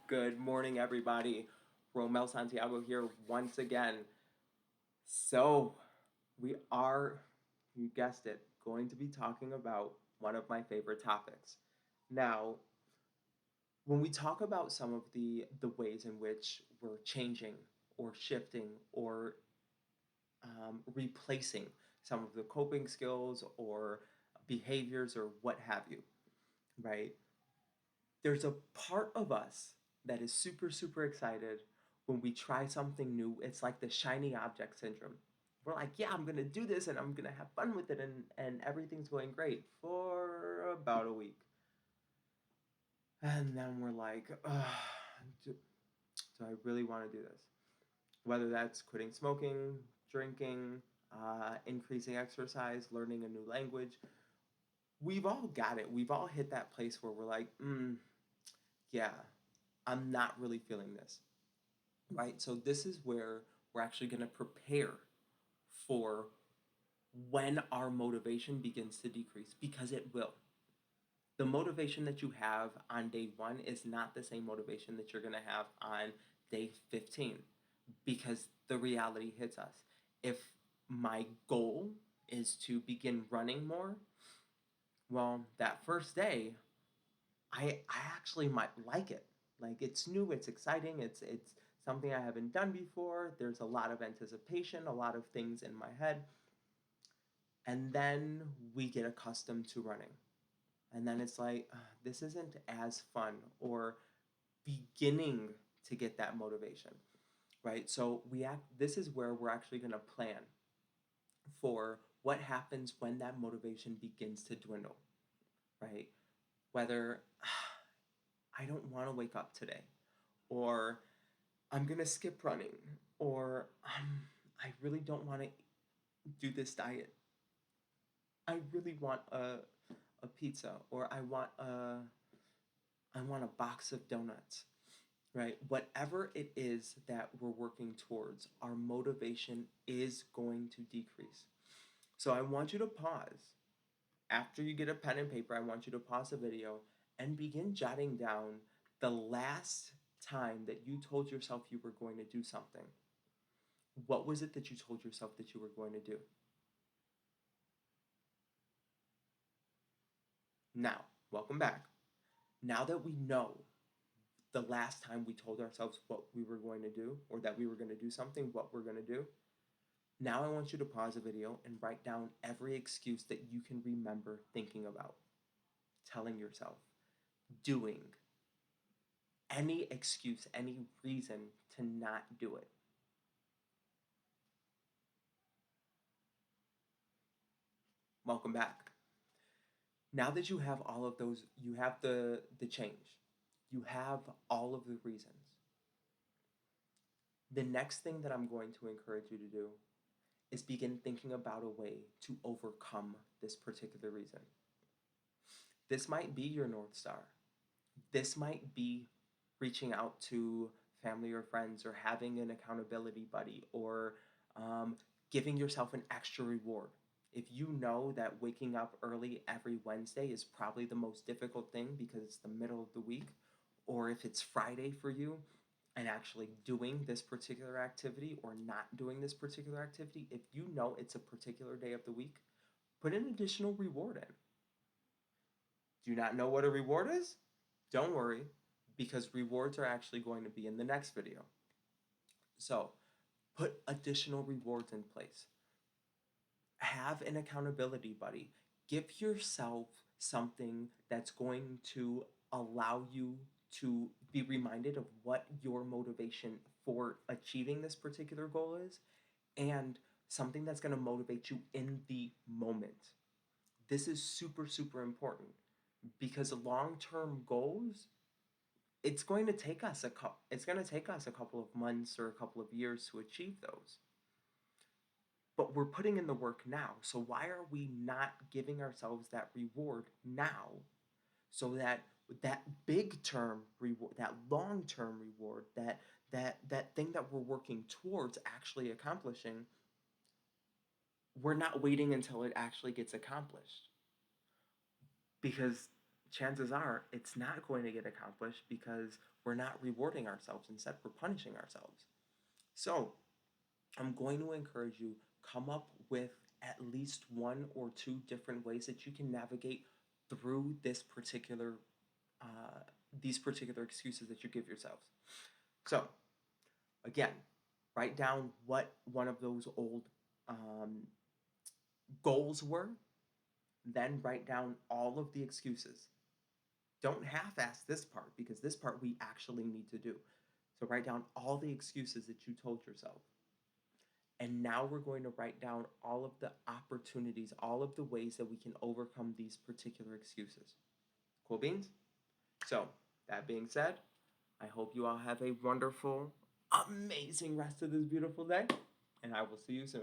Good morning, everybody. Romel Santiago here once again. So, we are, you guessed it, going to be talking about one of my favorite topics. Now, when we talk about some of the ways in which we're changing or shifting or replacing some of the coping skills or behaviors or what have you, right? There's a part of us that is super, super excited when we try something new. It's like the shiny object syndrome. We're like, yeah, I'm going to do this and I'm going to have fun with it, and everything's going great for about a week. And then we're like, do I really want to do this? Whether that's quitting smoking, drinking, increasing exercise, learning a new language, we've all got it. We've all hit that place where we're like, yeah, I'm not really feeling this, right? So this is where we're actually going to prepare for when our motivation begins to decrease, because it will. The motivation that you have on day one is not the same motivation that you're going to have on day 15, because the reality hits us. If my goal is to begin running more, well, that first day, I actually might like it. Like, it's new, it's exciting, it's something I haven't done before. There's a lot of anticipation, a lot of things in my head. And then we get accustomed to running. And then it's like, this isn't as fun, or beginning to get that motivation, right? So this is where we're actually going to plan for what happens when that motivation begins to dwindle, right? Whether I don't want to wake up today, or I'm gonna skip running, or I really don't want to do this diet. I really want a pizza, or I want a box of donuts, right? Whatever it is that we're working towards, our motivation is going to decrease. So I want you to pause. After you get a pen and paper, I want you to pause the video and begin jotting down the last time that you told yourself you were going to do something. What was it that you told yourself that you were going to do? Now, welcome back. Now that we know the last time we told ourselves what we were going to do, or that we were going to do something, what we're going to do, now I want you to pause the video and write down every excuse that you can remember thinking about, telling yourself, doing, any excuse, any reason to not do it. Welcome back. Now that you have all of those, you have the change. You have all of the reasons. The next thing that I'm going to encourage you to do is begin thinking about a way to overcome this particular reason. This might be your North Star. This might be reaching out to family or friends, or having an accountability buddy, or giving yourself an extra reward. If you know that waking up early every Wednesday is probably the most difficult thing because it's the middle of the week, or if it's Friday for you and actually doing this particular activity or not doing this particular activity, if you know it's a particular day of the week, put an additional reward in. Do you not know what a reward is? Don't worry, because rewards are actually going to be in the next video. So, put additional rewards in place. Have an accountability buddy. Give yourself something that's going to allow you to be reminded of what your motivation for achieving this particular goal is, and something that's going to motivate you in the moment. This is super, super important, because long-term goals, it's going to take us a couple of months or a couple of years to achieve those. But we're putting in the work now. So why are we not giving ourselves that reward now, so that that big term reward, that long term reward, that thing that we're working towards actually accomplishing, we're not waiting until it actually gets accomplished. Because chances are it's not going to get accomplished because we're not rewarding ourselves. Instead, we're punishing ourselves. So I'm going to encourage you, come up with at least one or two different ways that you can navigate through uh, these particular excuses that you give yourselves. So again, write down what one of those old um, goals were, then write down all of the excuses. Don't half-ass this part because this part we actually need to do. So write down all the excuses that you told yourself. And now we're going to write down all of the opportunities, all of the ways that we can overcome these particular excuses. Cool beans? So, that being said, I hope you all have a wonderful, amazing rest of this beautiful day, and I will see you soon.